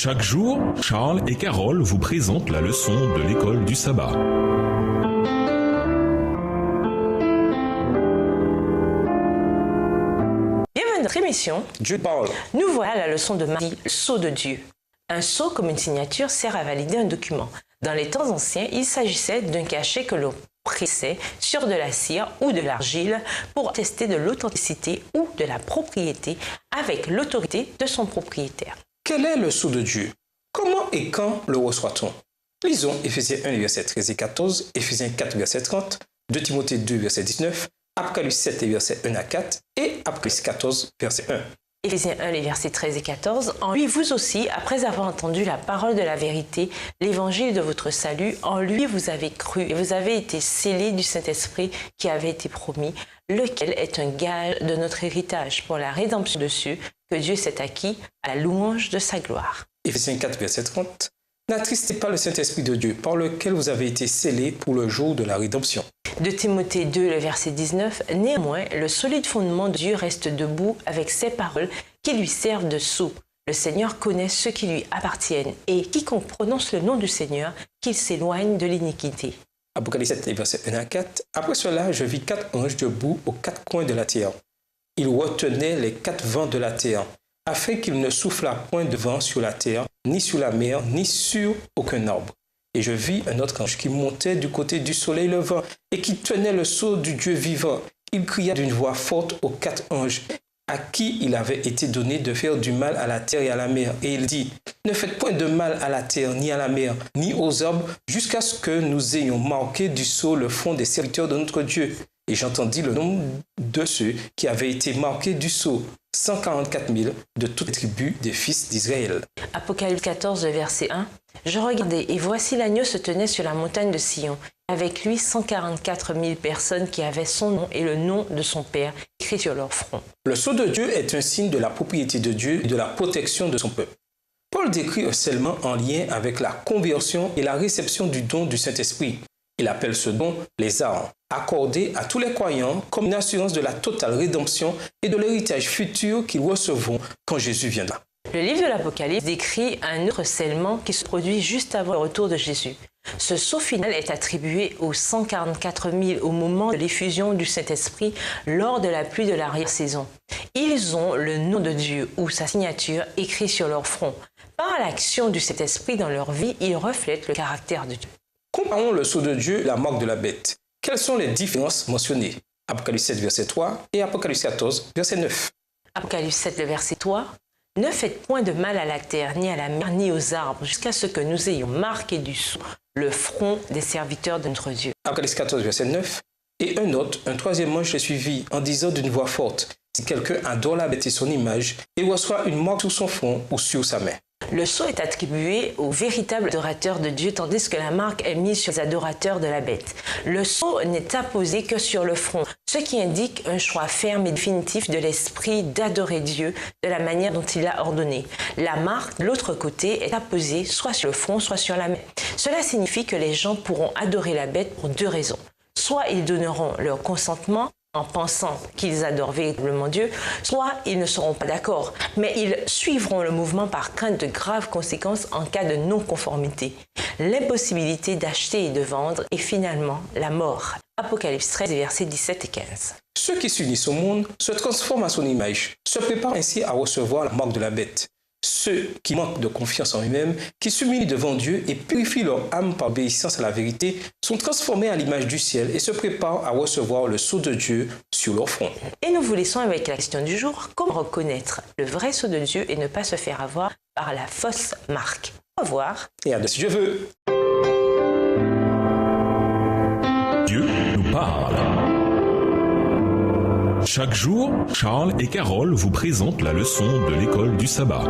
Chaque jour, Charles et Carole vous présentent la leçon de l'école du sabbat. Bienvenue à notre émission. Dieu parle. Nous voilà à la leçon de mardi, le sceau de Dieu. Un sceau, comme une signature, sert à valider un document. Dans les temps anciens, il s'agissait d'un cachet que l'on pressait sur de la cire ou de l'argile pour attester de l'authenticité ou de la propriété avec l'autorité de son propriétaire. Quel est le sceau de Dieu? Comment et quand le reçoit-on? Lisons Éphésiens 1, versets 13 et 14, Éphésiens 4, verset 30, 2 Timothée 2, verset 19, Apocalypse 7, versets 1 à 4 et Apocalypse 14, verset 1. Éphésiens 1, les versets 13 et 14. En lui, vous aussi, après avoir entendu la parole de la vérité, l'évangile de votre salut, en lui vous avez cru et vous avez été scellés du Saint-Esprit qui avait été promis, lequel est un gage de notre héritage pour la rédemption de ceux que Dieu s'est acquis à la louange de sa gloire. Éphésiens 4, verset 30. N'attristez pas le Saint-Esprit de Dieu, par lequel vous avez été scellés pour le jour de la rédemption. 2 Timothée 2, le verset 19. Néanmoins, le solide fondement de Dieu reste debout avec ses paroles qui lui servent de sceau. Le Seigneur connaît ceux qui lui appartiennent et quiconque prononce le nom du Seigneur, qu'il s'éloigne de l'iniquité. Apocalypse 7, versets 1 à 4. Après cela, je vis 4 anges debout aux 4 coins de la terre. Ils retenaient les 4 vents de la terre, afin qu'il ne soufflât point de vent sur la terre, ni sur la mer, ni sur aucun arbre. Et je vis un autre ange qui montait du côté du soleil levant et qui tenait le sceau du Dieu vivant. Il cria d'une voix forte aux 4 anges, à qui il avait été donné de faire du mal à la terre et à la mer. Et il dit, ne faites point de mal à la terre, ni à la mer, ni aux arbres, jusqu'à ce que nous ayons marqué du sceau le front des serviteurs de notre Dieu. Et j'entendis le nombre de ceux qui avaient été marqués du sceau, 144 000 de toutes les tribus des fils d'Israël. Apocalypse 14, verset 1. Je regardai, et voici l'agneau se tenait sur la montagne de Sion. Avec lui, 144 000 personnes qui avaient son nom et le nom de son Père écrit sur leur front. Le sceau de Dieu est un signe de la propriété de Dieu et de la protection de son peuple. Paul décrit un scellement en lien avec la conversion et la réception du don du Saint-Esprit. Il appelle ce don les arts, accordés à tous les croyants comme une assurance de la totale rédemption et de l'héritage futur qu'ils recevront quand Jésus viendra. Le livre de l'Apocalypse décrit un autre scellement qui se produit juste avant le retour de Jésus. Ce sceau final est attribué aux 144 000 au moment de l'effusion du Saint-Esprit lors de la pluie de l'arrière-saison. Ils ont le nom de Dieu ou sa signature écrit sur leur front. Par l'action du Saint-Esprit dans leur vie, ils reflètent le caractère de Dieu. Comparons le sceau de Dieu et la marque de la bête. Quelles sont les différences mentionnées? Apocalypse 7, verset 3 et Apocalypse 14, verset 9. Apocalypse 7, le verset 3. Ne faites point de mal à la terre, ni à la mer, ni aux arbres, jusqu'à ce que nous ayons marqué du sceau le front des serviteurs de notre Dieu. Apocalypse 14, verset 9. Et un troisième ange le suivit en disant d'une voix forte, si quelqu'un adore la bête et son image, et reçoit une marque sur son front ou sur sa main. Le sceau est attribué aux véritables adorateurs de Dieu, tandis que la marque est mise sur les adorateurs de la bête. Le sceau n'est apposé que sur le front, ce qui indique un choix ferme et définitif de l'esprit d'adorer Dieu de la manière dont il l'a ordonné. La marque, de l'autre côté, est apposée soit sur le front, soit sur la main. Cela signifie que les gens pourront adorer la bête pour 2 raisons. Soit ils donneront leur consentement en pensant qu'ils adorent véritablement Dieu, soit ils ne seront pas d'accord, mais ils suivront le mouvement par crainte de graves conséquences en cas de non-conformité, l'impossibilité d'acheter et de vendre et finalement la mort. Apocalypse 13, versets 17 et 15. Ceux qui s'unissent au monde se transforment à son image, se préparent ainsi à recevoir la marque de la bête. Ceux qui manquent de confiance en eux-mêmes, qui s'humilient devant Dieu et purifient leur âme par obéissance à la vérité, sont transformés à l'image du ciel et se préparent à recevoir le sceau de Dieu sur leur front. Et nous vous laissons avec la question du jour. Comment reconnaître le vrai sceau de Dieu et ne pas se faire avoir par la fausse marque? Au revoir. Et à de si Dieu veut. Dieu nous parle. Chaque jour, Charles et Carole vous présentent la leçon de l'école du sabbat.